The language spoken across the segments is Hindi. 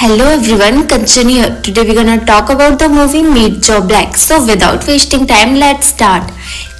Hello everyone, Kanchan here. Today we're gonna talk about the movie Meet Joe Black. So without wasting time, let's start.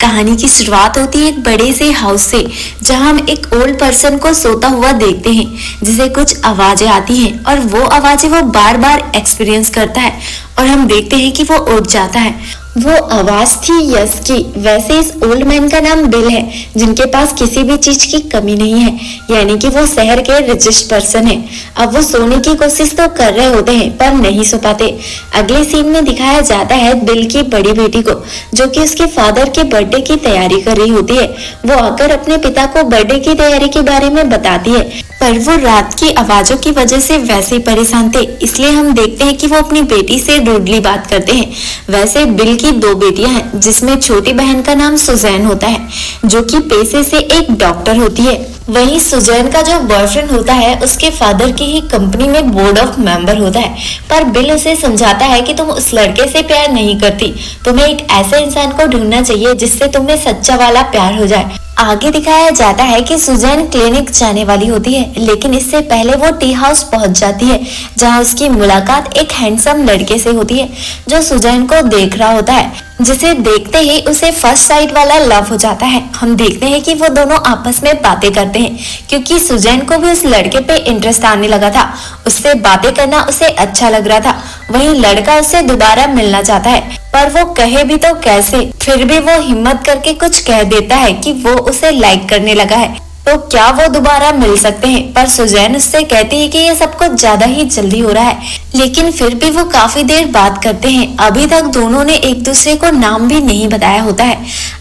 कहानी की शुरुआत होती है एक बड़े से हाउस से, जहां हम एक ओल्ड पर्सन को सोता हुआ देखते हैं जिसे कुछ आवाजें आती हैं और वो आवाजें वो बार बार एक्सपीरियंस करता है और हम देखते हैं कि वो उठ जाता है। वो आवाज थी यस की। वैसे इस ओल्ड मैन का नाम बिल है, जिनके पास किसी भी चीज की कमी नहीं है, यानी कि वो शहर के रिचेस्ट पर्सन है। अब वो सोने की कोशिश तो कर रहे होते हैं पर नहीं सो पाते। अगले सीन में दिखाया जाता है बिल की बड़ी बेटी को, जो कि उसके फादर के बर्थडे की तैयारी कर रही होती है। वो आकर अपने पिता को बर्थडे की तैयारी के बारे में बताती है, पर वो रात की आवाजों की वजह से वैसे ही परेशान थे, इसलिए हम देखते हैं कि वो अपनी बेटी से रूडली बात करते हैं। वैसे बिल की दो बेटियां हैं, जिसमें छोटी बहन का नाम सुजैन होता है, जो कि पेशे से एक डॉक्टर होती है। वहीं सुजैन का जो बॉयफ्रेंड होता है उसके फादर की ही कंपनी में बोर्ड ऑफ मेंबर होता है। पर बिल उसे समझाता है कि तुम उस लड़के से प्यार नहीं करती, तुम्हें एक ऐसे इंसान को ढूंढना चाहिए जिससे तुम्हें सच्चा वाला प्यार हो जाए। आगे दिखाया जाता है कि सुजैन क्लिनिक जाने वाली होती है, लेकिन इससे पहले वो टी हाउस पहुंच जाती है, जहां उसकी मुलाकात एक हैंडसम लड़के से होती है जो सुजैन को देख रहा होता है, जिसे देखते ही उसे फर्स्ट साइट वाला लव हो जाता है। हम देखते हैं कि वो दोनों आपस में बातें करते हैं, क्योंकि सुजैन को भी उस लड़के पे इंटरेस्ट आने लगा था। उससे बातें करना उसे अच्छा लग रहा था। वहीं लड़का उससे दोबारा मिलना चाहता है, पर वो कहे भी तो कैसे। फिर भी वो हिम्मत करके कुछ कह देता है कि वो उसे लाइक करने लगा है, तो क्या वो दोबारा मिल सकते हैं। पर सुजैन उससे कहती है कि ये सब कुछ ज्यादा ही जल्दी हो रहा है, लेकिन फिर भी वो काफी देर बात करते हैं। अभी तक दोनों ने एक दूसरे को नाम भी नहीं बताया होता है।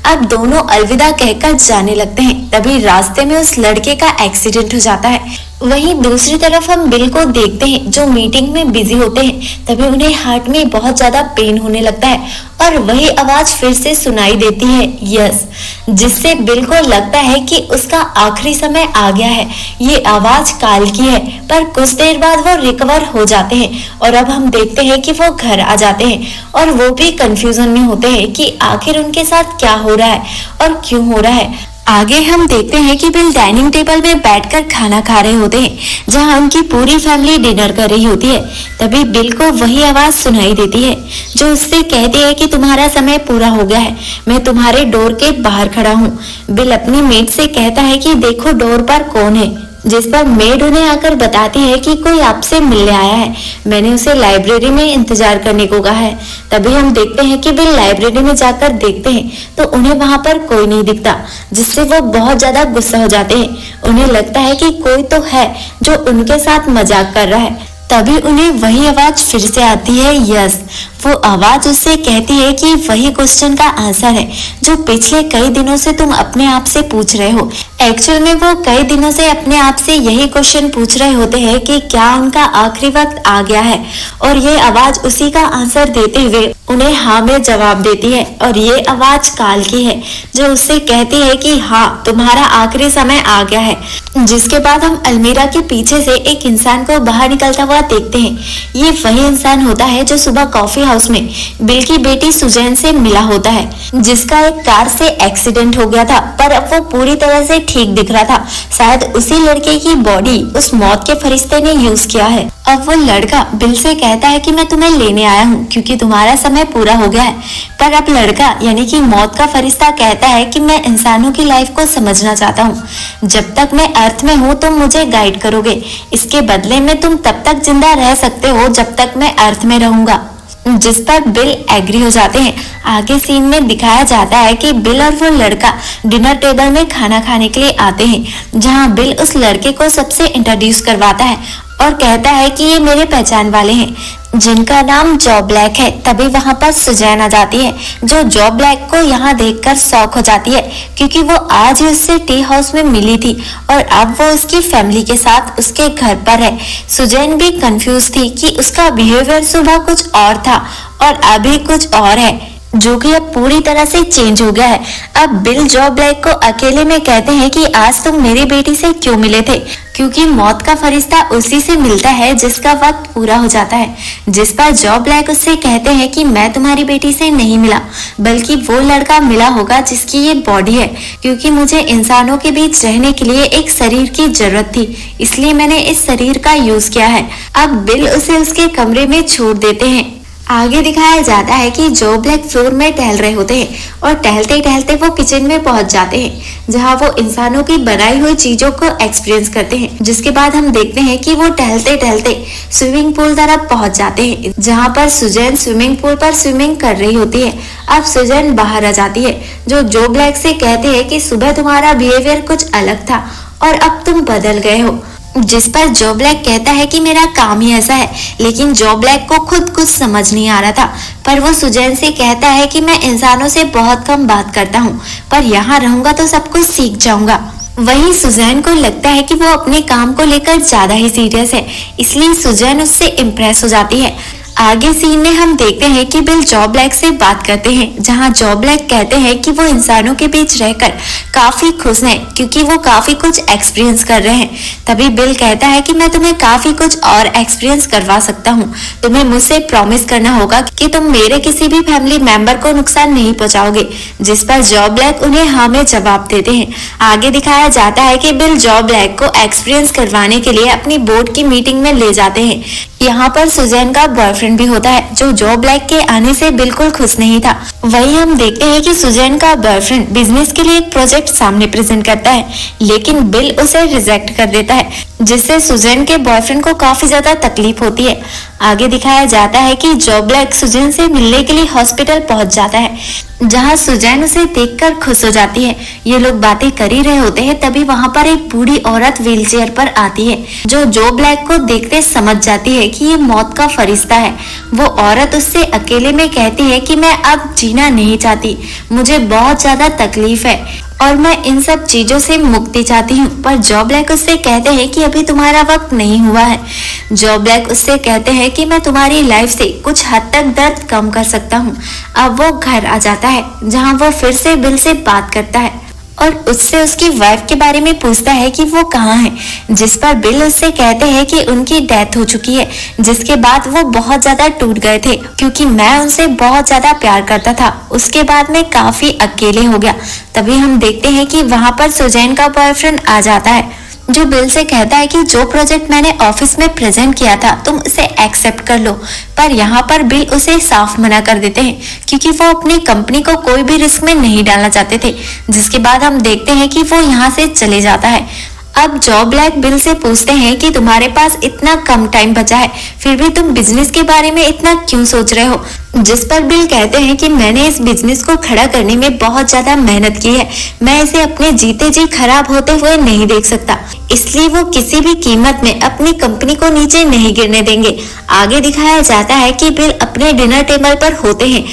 अब दोनों अलविदा कहकर जाने लगते हैं, तभी रास्ते में उस लड़के का एक्सीडेंट हो जाता है। वहीं दूसरी तरफ हम बिल को देखते हैं, जो मीटिंग में बिजी होते हैं। तभी उन्हें हार्ट में बहुत ज्यादा पेन होने लगता है और वही आवाज फिर से सुनाई देती है यस, जिससे बिल को लगता है कि उसका आखिरी समय आ गया है। ये आवाज काल की है, पर कुछ देर बाद वो रिकवर हो जाते हैं और अब हम देखते हैं कि वो घर आ जाते हैं और वो भी कंफ्यूजन में होते हैं कि आखिर उनके साथ क्या हो रहा है और क्यों हो रहा है। आगे हम देखते हैं कि बिल डाइनिंग टेबल में बैठकर खाना खा रहे होते हैं, जहां उनकी पूरी फैमिली डिनर कर रही होती है। तभी बिल को वही आवाज सुनाई देती है जो उससे कहती है कि तुम्हारा समय पूरा हो गया है, मैं तुम्हारे डोर के बाहर खड़ा हूँ। बिल अपनी मेड से कहता है कि देखो डोर पर कौन है, जिस पर मेड उन्हें आकर बताती है कि कोई आपसे मिलने आया है, मैंने उसे लाइब्रेरी में इंतजार करने को कहा है। तभी हम देखते हैं कि बिल लाइब्रेरी में जाकर देखते हैं तो उन्हें वहां पर कोई नहीं दिखता, जिससे वो बहुत ज्यादा गुस्सा हो जाते हैं। उन्हें लगता है कि कोई तो है जो उनके साथ मजाक कर रहा है। तभी उन्हें वही आवाज फिर से आती है यस। वो आवाज उससे कहती है कि वही क्वेश्चन का आंसर है जो पिछले कई दिनों से तुम अपने आप से पूछ रहे हो। एक्चुअल में वो कई दिनों से अपने आप से यही क्वेश्चन पूछ रहे होते हैं कि क्या उनका आखिरी वक्त आ गया है, और ये आवाज उसी का आंसर देते हुए उन्हें हाँ में जवाब देती है। और ये आवाज काल की है जो उससे कहती है कि हाँ तुम्हारा आखिरी समय आ गया है। जिसके बाद हम अलमीरा के पीछे से एक इंसान को बाहर निकलता हुआ देखते हैं। ये वही इंसान होता है जो सुबह कॉफी हाउस में बिल की बेटी सुजैन से मिला होता है, जिसका एक कार से एक्सीडेंट हो गया था, पर अब वो पूरी तरह से ठीक दिख रहा था। शायद उसी लड़के की बॉडी उस मौत के फरिश्ते ने यूज किया है। अब वो लड़का बिल से कहता है कि मैं तुम्हें लेने आया हूँ क्योंकि तुम्हारा समय पूरा हो गया है। पर अब लड़का यानी कि मौत का फरिश्ता कहता है कि मैं इंसानों की लाइफ को समझना चाहता हूँ। जब तक मैं अर्थ में हूँ तुम मुझे गाइड करोगे, इसके बदले में तुम तब तक जिंदा रह सकते हो जब तक मैं अर्थ में रहूंगा। जिस पर बिल एग्री हो जाते हैं। आगे सीन में दिखाया जाता है कि बिल और वो लड़का डिनर टेबल में खाना खाने के लिए आते हैं, जहां बिल उस लड़के को सबसे इंट्रोड्यूस करवाता है और कहता है कि ये मेरे पहचान वाले हैं, जिनका नाम जॉ ब्लैक है। तभी वहां पर सुजैन आ जाती है, जो जॉ ब्लैक को यहाँ देखकर शॉक हो जाती है, क्योंकि वो आज ही उससे टी हाउस में मिली थी और अब वो उसकी फैमिली के साथ उसके घर पर है। सुजैन भी कंफ्यूज थी कि उसका बिहेवियर सुबह कुछ और था और अभी कुछ और है। जो कि अब पूरी तरह से चेंज हो गया है। अब बिल जॉ ब्लैक को अकेले में कहते हैं कि आज तुम मेरी बेटी से क्यों मिले थे, क्योंकि मौत का फरिश्ता उसी से मिलता है जिसका वक्त पूरा हो जाता है। जिस पर जॉ ब्लैक उससे कहते हैं कि मैं तुम्हारी बेटी से नहीं मिला, बल्कि वो लड़का मिला होगा जिसकी ये बॉडी है, क्योंकि मुझे इंसानों के बीच रहने के लिए एक शरीर की जरूरत थी, इसलिए मैंने इस शरीर का यूज किया है। अब बिल उसे उसके कमरे में छोड़ देते हैं। आगे दिखाया जाता है कि जॉ ब्लैक फ्लोर में टहल रहे होते हैं और टहलते टहलते वो किचन में पहुंच जाते हैं, जहां वो इंसानों की बनाई हुई चीजों को एक्सपीरियंस करते हैं। जिसके बाद हम देखते हैं कि वो टहलते टहलते स्विमिंग पूल तरफ पहुंच जाते हैं, जहां पर सुजैन स्विमिंग पूल पर स्विमिंग कर रही होती है। अब सुजैन बाहर आ जाती है, जो जॉ ब्लैक से कहते हैं कि सुबह तुम्हारा बिहेवियर कुछ अलग था और अब तुम बदल गए हो। जिस पर जॉ ब्लैक कहता है कि मेरा काम ही ऐसा है, लेकिन जॉ ब्लैक को खुद कुछ समझ नहीं आ रहा था। पर वो सुजैन से कहता है कि मैं इंसानों से बहुत कम बात करता हूँ, पर यहाँ रहूंगा तो सब कुछ सीख जाऊंगा। वहीं सुजैन को लगता है कि वो अपने काम को लेकर ज्यादा ही सीरियस है, इसलिए सुजैन उससे इम्प्रेस हो जाती है। आगे सीन में हम देखते हैं कि बिल जॉ ब्लैक से बात करते हैं, जहां जॉ ब्लैक कहते हैं कि वो इंसानों के बीच रहकर काफी खुश हैं, क्योंकि वो काफी कुछ एक्सपीरियंस कर रहे हैं। तभी बिल कहता है कि मैं तुम्हें काफी कुछ और एक्सपीरियंस करवा सकता हूँ, तुम्हें मुझसे प्रॉमिस करना होगा कि तुम मेरे किसी भी फैमिली मेंबर को नुकसान नहीं पहुंचाओगे। जिस पर जॉ ब्लैक उन्हें हाँ में जवाब देते हैं। आगे दिखाया जाता है कि बिल जॉ ब्लैक को एक्सपीरियंस करवाने के लिए अपनी बोर्ड की मीटिंग में ले जाते हैं। यहाँ पर सुजैन का बॉयफ्रेंड भी होता है, जो जॉ ब्लैक के आने से बिल्कुल खुश नहीं था। वहीं हम देखते हैं कि सुजैन का बॉयफ्रेंड बिजनेस के लिए एक प्रोजेक्ट सामने प्रेजेंट करता है, लेकिन बिल उसे रिजेक्ट कर देता है, जिससे सुजैन के बॉयफ्रेंड को काफी ज्यादा तकलीफ होती है। आगे दिखाया जाता है कि जॉ ब्लैक सुजैन से मिलने के लिए हॉस्पिटल पहुंच जाता है, जहां सुजैन उसे देखकर खुश हो जाती है। ये लोग बातें कर ही रहे होते हैं, तभी वहां पर एक बूढ़ी औरत व्हीलचेयर पर आती है, जो जॉ ब्लैक को देखते समझ जाती है कि ये मौत का फरिश्ता है। वो औरत उससे अकेले में कहती है कि मैं अब जीना नहीं चाहती, मुझे बहुत ज्यादा तकलीफ है और मैं इन सब चीजों से मुक्ति चाहती हूँ। पर जॉ ब्लैक उससे कहते हैं कि अभी तुम्हारा वक्त नहीं हुआ है। जॉ ब्लैक उससे कहते हैं कि मैं तुम्हारी लाइफ से कुछ हद तक दर्द कम कर सकता हूँ। अब वो घर आ जाता है, जहाँ वो फिर से बिल से बात करता है और उससे उसकी वाइफ के बारे में पूछता है कि वो कहाँ है। जिस पर बिल उससे कहते हैं कि उनकी डेथ हो चुकी है, जिसके बाद वो बहुत ज्यादा टूट गए थे, क्योंकि मैं उनसे बहुत ज्यादा प्यार करता था। उसके बाद मैं काफी अकेले हो गया। तभी हम देखते हैं कि वहां पर सुजैन का बॉयफ्रेंड आ जाता है, जो बिल से कहता है कि जो प्रोजेक्ट मैंने ऑफिस में प्रेजेंट किया था तुम उसे एक्सेप्ट कर लो। पर यहाँ पर बिल उसे साफ मना कर देते हैं, क्योंकि वो अपनी कंपनी को कोई भी रिस्क में नहीं डालना चाहते थे। जिसके बाद हम देखते हैं कि वो यहाँ से चले जाता है। अब जॉ ब्लैक बिल से पूछते हैं कि तुम्हारे पास इतना कम टाइम बचा है, फिर भी तुम बिजनेस के बारे में इतना क्यों सोच रहे हो। जिस पर बिल कहते हैं कि मैंने इस बिजनेस को खड़ा करने में बहुत ज्यादा मेहनत की है, मैं इसे अपने जीते जी खराब होते हुए नहीं देख सकता, इसलिए वो किसी भी कीमत में अपनी कंपनी को नीचे नहीं गिरने देंगे। आगे दिखाया जाता है कि बिल अपने डिनर टेबल पर होते हैं,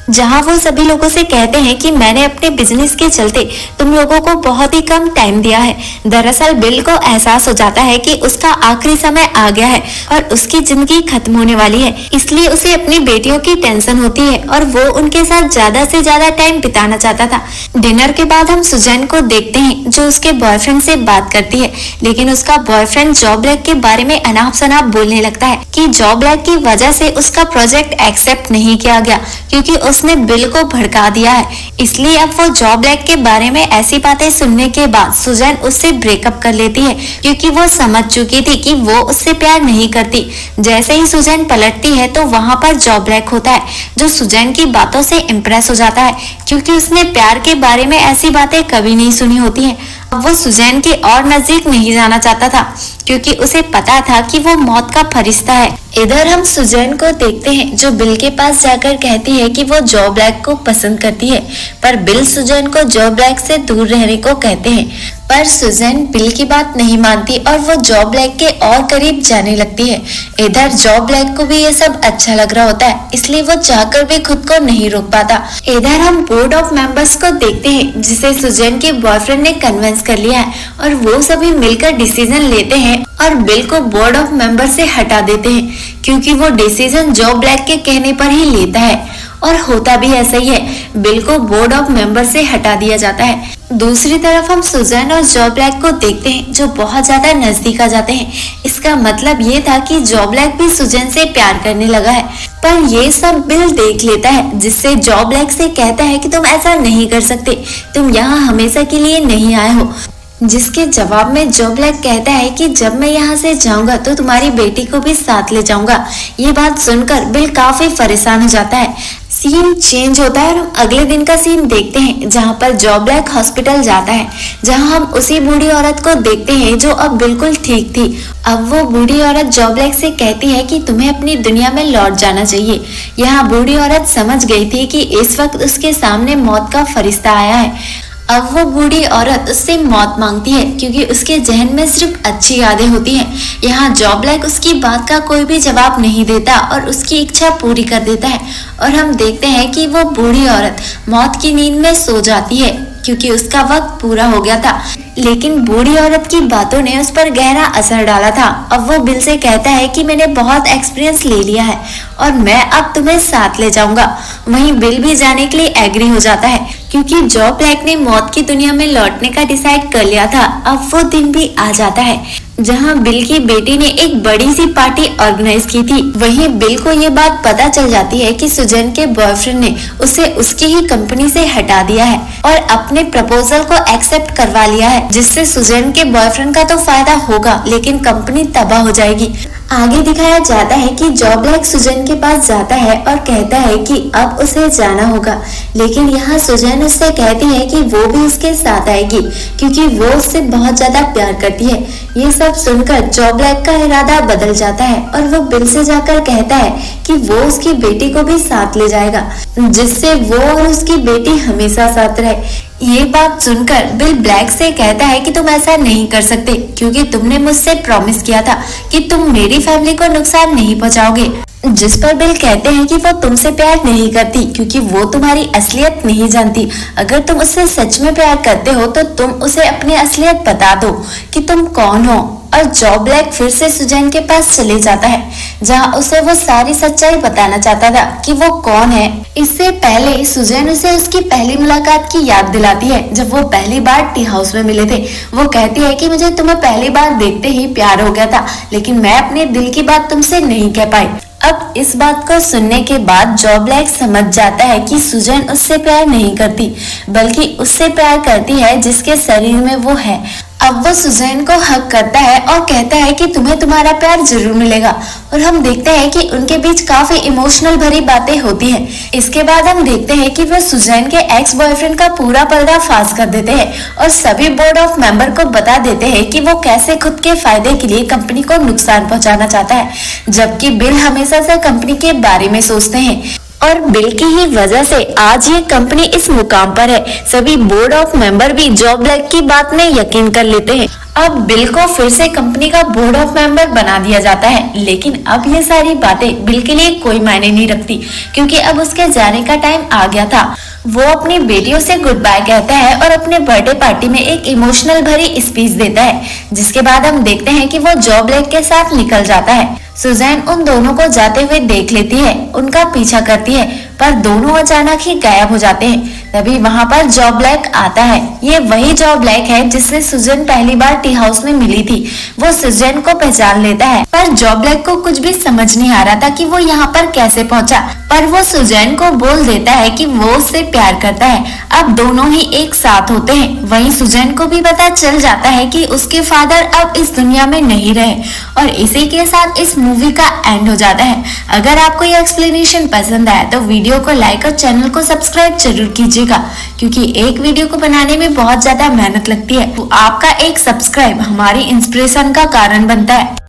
जहां वो सभी लोगों से कहते हैं कि मैंने अपने बिजनेस के चलते तुम लोगों को बहुत ही कम टाइम दिया है। दरअसल बिल को एहसास हो जाता है कि उसका आखिरी समय आ गया है और उसकी जिंदगी खत्म होने वाली है, इसलिए उसे अपनी बेटियों की टेंशन होती है और वो उनके साथ ज्यादा से ज्यादा टाइम बिताना चाहता था। डिनर के बाद हम सुजैन को देखते हैं, जो उसके बॉयफ्रेंड से बात करती है, लेकिन उसका बॉयफ्रेंड जॉ ब्लैक के बारे में अनाप शनाप बोलने लगता है कि जॉ ब्लैक की वजह से उसका प्रोजेक्ट एक्सेप्ट नहीं किया गया, क्योंकि उसने बिल को भड़का दिया है। इसलिए अब वो जॉ ब्लैक के बारे में ऐसी बातें सुनने के बाद सुजैन उससे ब्रेकअप कर लेती है, क्योंकि वो समझ चुकी थी कि वो उससे प्यार नहीं करती। जैसे ही सुजैन पलटती है तो वहां पर जॉ ब्लैक होता है, जो सुजैन की बातों से इम्प्रेस हो जाता है, क्योंकि उसने प्यार के बारे में ऐसी बातें कभी नहीं सुनी होती हैं। अब वो सुजैन के और नजदीक नहीं जाना चाहता था, क्योंकि उसे पता था कि वो मौत का फरिश्ता है। इधर हम सुजैन को देखते हैं, जो बिल के पास जाकर कहती है कि वो जॉ ब्लैक को पसंद करती है, पर बिल सुजैन को जॉ ब्लैक से दूर रहने को कहते हैं। पर सुजैन बिल की बात नहीं मानती और वो जॉ ब्लैक के और करीब जाने लगती है। इधर जॉ ब्लैक को भी ये सब अच्छा लग रहा होता है, इसलिए वो चाहकर भी खुद को नहीं रोक पाता। इधर हम बोर्ड ऑफ मेंबर्स को देखते हैं, जिसे सुजैन के बॉयफ्रेंड ने कन्विंस कर लिया है और वो सभी मिलकर डिसीजन लेते हैं और बिल को बोर्ड ऑफ मेंबर से हटा देते हैं, क्योंकि वो डिसीजन जॉ ब्लैक के कहने पर ही लेता है और होता भी ऐसा ही है, बिल को बोर्ड ऑफ मेंबर से हटा दिया जाता है। दूसरी तरफ हम सुजैन और जॉ ब्लैक को देखते हैं जो बहुत ज्यादा नजदीक आ जाते हैं। इसका मतलब ये था कि जॉ ब्लैक भी सुजैन से प्यार करने लगा है, पर ये सब बिल देख लेता है, जिससे जॉ ब्लैक से कहता है कि तुम ऐसा नहीं कर सकते, तुम यहाँ हमेशा के लिए नहीं आए हो। जिसके जवाब में जॉ ब्लैक कहता है कि जब मैं यहाँ से जाऊंगा तो तुम्हारी बेटी को भी साथ ले जाऊंगा। ये बात सुनकर बिल काफी परेशान हो जाता है। सीन चेंज होता है और हम अगले दिन का सीन देखते हैं जहाँ पर जॉ ब्लैक हॉस्पिटल जाता है, जहाँ हम उसी बूढ़ी औरत को देखते हैं जो अब बिल्कुल ठीक थी। अब वो बूढ़ी औरत जॉ ब्लैक से कहती है कि तुम्हें अपनी दुनिया में लौट जाना चाहिए। यहाँ बूढ़ी औरत समझ गई थी कि इस वक्त उसके सामने मौत का फरिश्ता आया है। अब वो बूढ़ी औरत उससे मौत मांगती है क्योंकि उसके जहन में सिर्फ अच्छी यादें होती हैं। यहाँ जॉ ब्लैक उसकी बात का कोई भी जवाब नहीं देता और उसकी इच्छा पूरी कर देता है और हम देखते हैं कि वो बूढ़ी औरत मौत की नींद में सो जाती है क्योंकि उसका वक्त पूरा हो गया था। लेकिन बूढ़ी औरत की बातों ने उस पर गहरा असर डाला था। अब वो बिल से कहता है कि मैंने बहुत एक्सपीरियंस ले लिया है और मैं अब तुम्हें साथ ले जाऊंगा। वहीं बिल भी जाने के लिए एग्री हो जाता है क्योंकि जॉ ब्लैक ने मौत की दुनिया में लौटने का डिसाइड कर लिया था। अब वो दिन भी आ जाता है जहां बिल की बेटी ने एक बड़ी सी पार्टी ऑर्गेनाइज की थी। वहीं बिल को ये बात पता चल जाती है कि सुजैन के बॉयफ्रेंड ने उसे उसकी ही कंपनी से हटा दिया है और अपने प्रपोजल को एक्सेप्ट करवा लिया है, जिससे सुजैन के बॉयफ्रेंड का तो फायदा होगा लेकिन कंपनी तबाह हो जाएगी। आगे दिखाया जाता है कि जॉ ब्लैक सुजैन के पास जाता है और कहता है कि अब उसे जाना होगा, लेकिन यहाँ सुजैन उससे कहती है कि वो भी उसके साथ आएगी क्योंकि वो उससे बहुत ज्यादा प्यार करती है। ये सब सुनकर जॉ ब्लैक का इरादा बदल जाता है और वो बिल से जाकर कहता है कि वो उसकी बेटी को भी साथ ले जाएगा, जिससे वो और उसकी बेटी हमेशा साथ रहे। ये बात सुनकर बिल ब्लैक से कहता है कि तुम ऐसा नहीं कर सकते क्योंकि तुमने मुझसे प्रॉमिस किया था कि तुम मेरी फैमिली को नुकसान नहीं पहुंचाओगे। जिस पर बिल कहते हैं कि वो तुमसे प्यार नहीं करती क्योंकि वो तुम्हारी असलियत नहीं जानती। अगर तुम उससे सच में प्यार करते हो तो तुम उसे अपनी असलियत बता दो कि तुम कौन हो। और जॉ ब्लैक फिर से सुजैन के पास चले जाता है जहां उसे वो सारी सच्चाई बताना चाहता था कि वो कौन है। इससे पहले सुजैन उसे उसकी पहली मुलाकात की याद दिलाती है जब वो पहली बार टी हाउस में मिले थे। वो कहती है कि मुझे तुम्हें पहली बार देखते ही प्यार हो गया था, लेकिन मैं अपने दिल की बात तुमसे नहीं कह पाई। अब इस बात को सुनने के बाद जॉ ब्लैक समझ जाता है कि सुजैन उससे प्यार नहीं करती बल्कि उससे प्यार करती है जिसके शरीर में वो है। अब वो सुजैन को हक करता है और कहता है कि तुम्हें तुम्हारा प्यार जरूर मिलेगा और हम देखते हैं कि उनके बीच काफी इमोशनल भरी बातें होती हैं। इसके बाद हम देखते हैं कि वो सुजैन के एक्स बॉयफ्रेंड का पूरा पर्दा फाश कर देते हैं और सभी बोर्ड ऑफ मेंबर को बता देते हैं कि वो कैसे खुद के फायदे के लिए कंपनी को नुकसान पहुंचाना चाहता है, जबकि बिल हमेशा से कंपनी के बारे में सोचते हैं और बिल की ही वजह से आज ये कंपनी इस मुकाम पर है। सभी बोर्ड ऑफ मेंबर भी जॉ ब्लैक की बात में यकीन कर लेते हैं। अब बिल को फिर से कंपनी का बोर्ड ऑफ मेंबर बना दिया जाता है, लेकिन अब ये सारी बातें बिल के लिए कोई मायने नहीं रखती क्योंकि अब उसके जाने का टाइम आ गया था। वो अपनी बेटियों से गुड बाय कहता है और अपने बर्थडे पार्टी में एक इमोशनल भरी स्पीच देता है, जिसके बाद हम देखते हैं कि वो जॉ ब्लैक के साथ निकल जाता है। सुजैन उन दोनों को जाते हुए देख लेती है, उनका पीछा करती है, पर दोनों अचानक ही गायब हो जाते हैं। तभी वहाँ पर जॉ ब्लैक आता है। ये वही जॉ ब्लैक है जिससे सुजैन पहली बार टी हाउस में मिली थी। वो सुजैन को पहचान लेता है, पर जॉ ब्लैक को कुछ भी समझ नहीं आ रहा था कि वो यहाँ पर कैसे पहुँचा। पर वो सुजैन को बोल देता है कि वो उससे प्यार करता है। अब दोनों ही एक साथ होते हैं। वहीं सुजैन को भी पता चल जाता है कि उसके फादर अब इस दुनिया में नहीं रहे और इसी के साथ इस मूवी का एंड हो जाता है। अगर आपको ये एक्सप्लेनेशन पसंद आया तो वीडियो को लाइक और चैनल को सब्सक्राइब जरूर कीजिएगा क्योंकि एक वीडियो को बनाने में बहुत ज्यादा मेहनत लगती है। तो आपका एक सब्सक्राइब हमारी इंस्पिरेशन का कारण बनता है।